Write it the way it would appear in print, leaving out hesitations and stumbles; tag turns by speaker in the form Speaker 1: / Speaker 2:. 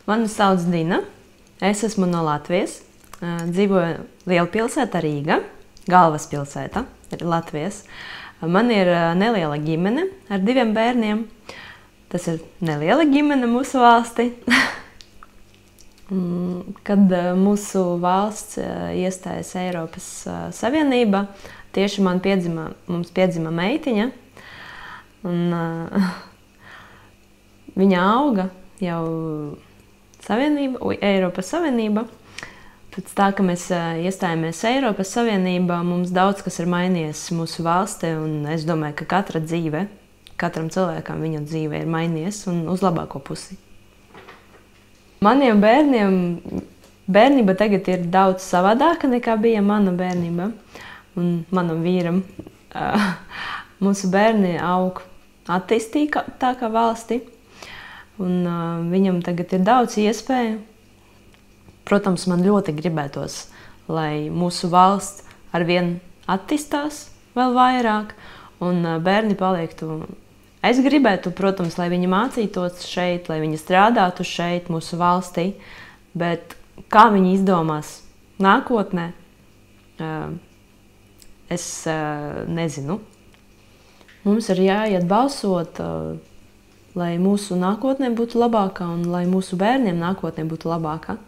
Speaker 1: Mani sauc Dina. Es esmu no Latvijas. Dzīvoju lielpilsētā Rīga, galvaspilsēta Latvijas. Man ir neliela ģimene ar 2 bērniem. Tas ir neliela ģimene mūsu valstī. Kad mūsu valsts iestājas Eiropas Savienībā, tieši mums piedzima meitiņa. Un, viņa auga jau Eiropas Savienība. Pēc tā, ka mēs iestājāmies Eiropas Savienībā, mums daudz kas ir mainījies mūsu valstī, un es domāju, ka katram cilvēkam viņa dzīve ir mainījies un uz labāko pusi. Maniem bērniem bērnība tagad ir daudz savādāka nekā bija mana bērnība un manam vīram. Mūsu bērni aug attīstītākā valstī, un viņam tagad ir daudz iespēju. Protams, man ļoti gribētos, lai mūsu valsts arvien attīstās vēl vairāk, un bērni paliktu. Es gribētu, protams, lai viņi mācītos šeit, lai viņi strādātu šeit, mūsu valstī, bet kā viņi izdomās nākotnē, es nezinu. Mums ir jāiet balsot, lai mūsu nākotnē būtu labāka un lai mūsu bērniem nākotnē būtu labāka.